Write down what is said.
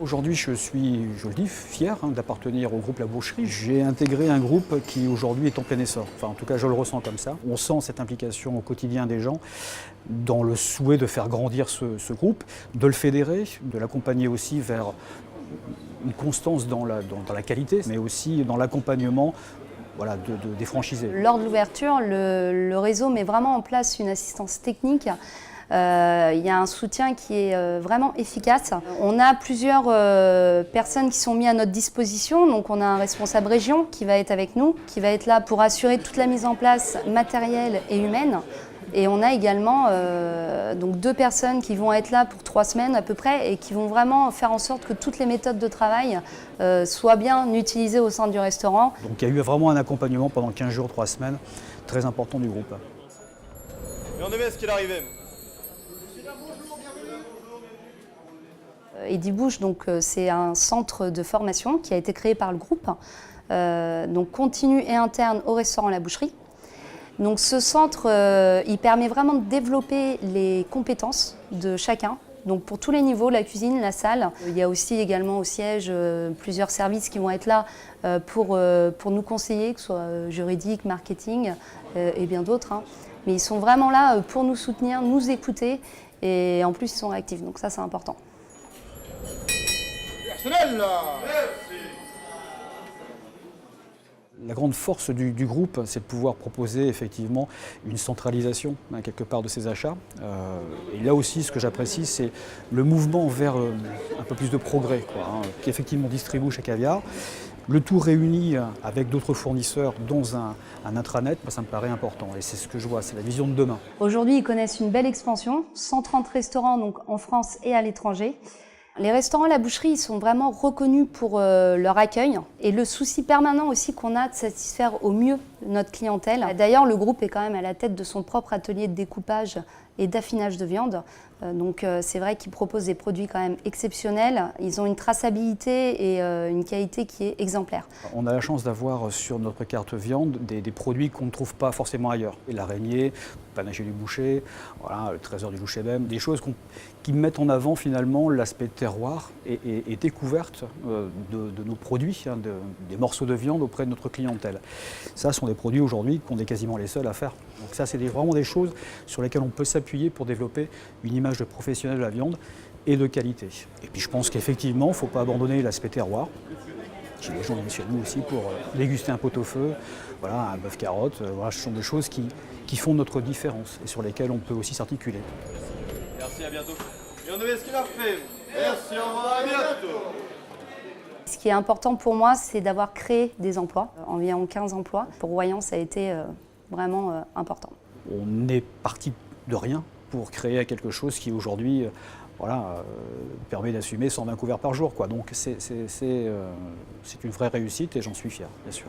Aujourd'hui, je suis, je le dis, fier d'appartenir au groupe La Boucherie. J'ai intégré un groupe qui aujourd'hui est en plein essor. Enfin, en tout cas, je le ressens comme ça. On sent cette implication au quotidien des gens dans le souhait de faire grandir ce groupe, de le fédérer, de l'accompagner aussi vers une constance dans la qualité, mais aussi dans l'accompagnement voilà, des franchisés. Lors de l'ouverture, le réseau met vraiment en place une assistance technique. Il y a un soutien qui est vraiment efficace. On a plusieurs personnes qui sont mises à notre disposition. Donc on a un responsable région qui va être avec nous, qui va être là pour assurer toute la mise en place matérielle et humaine. Et on a également donc 2 personnes qui vont être là pour 3 semaines à peu près et qui vont vraiment faire en sorte que toutes les méthodes de travail soient bien utilisées au sein du restaurant. Donc il y a eu vraiment un accompagnement pendant 15 jours, 3 semaines, très important du groupe. Et on devait ce qu'il arrivait. Eddy Bouche, donc c'est un centre de formation qui a été créé par le groupe, donc continu et interne au restaurant La Boucherie. Donc ce centre, il permet vraiment de développer les compétences de chacun. Donc pour tous les niveaux, la cuisine, la salle. Il y a aussi également au siège plusieurs services qui vont être là pour nous conseiller, que ce soit juridique, marketing et bien d'autres. Mais ils sont vraiment là pour nous soutenir, nous écouter et en plus ils sont réactifs, donc ça c'est important. La grande force du groupe, c'est de pouvoir proposer effectivement une centralisation quelque part de ses achats. Et là aussi, ce que j'apprécie, c'est le mouvement vers un peu plus de progrès, qui effectivement distribue chez Caviar. Le tout réuni avec d'autres fournisseurs dans un intranet, ça me paraît important et c'est ce que je vois, c'est la vision de demain. Aujourd'hui, ils connaissent une belle expansion, 130 restaurants donc en France et à l'étranger. Les restaurants La Boucherie, ils sont vraiment reconnus pour leur accueil et le souci permanent aussi qu'on a de satisfaire au mieux notre clientèle. D'ailleurs, le groupe est quand même à la tête de son propre atelier de découpage et d'affinage de viande. Donc c'est vrai qu'ils proposent des produits quand même exceptionnels. Ils ont une traçabilité et une qualité qui est exemplaire. On a la chance d'avoir sur notre carte viande des produits qu'on ne trouve pas forcément ailleurs. L'araignée, le panaché du boucher, voilà, le trésor du loup même, des choses qui mettent en avant finalement l'aspect terroir et découverte de nos produits, des morceaux de viande auprès de notre clientèle. Ça, ce sont des produits aujourd'hui qu'on est quasiment les seuls à faire. Donc ça, c'est vraiment des choses sur lesquelles on peut s'appuyer pour développer une image de professionnel de la viande et de qualité. Et puis je pense qu'effectivement, il ne faut pas abandonner l'aspect terroir. J'ai les gens viennent chez nous aussi pour déguster un pot-au-feu, voilà, un bœuf carotte. Voilà, ce sont des choses qui font notre différence et sur lesquelles on peut aussi s'articuler. Merci, à bientôt. Et on devait ce qu'il a fait. Merci, au revoir, à bientôt. Ce qui est important pour moi, c'est d'avoir créé des emplois, environ 15 emplois. Pour Royan, ça a été vraiment important. On est parti de rien pour créer quelque chose qui aujourd'hui permet d'assumer 120 couverts par jour. Donc c'est une vraie réussite et j'en suis fier, bien sûr.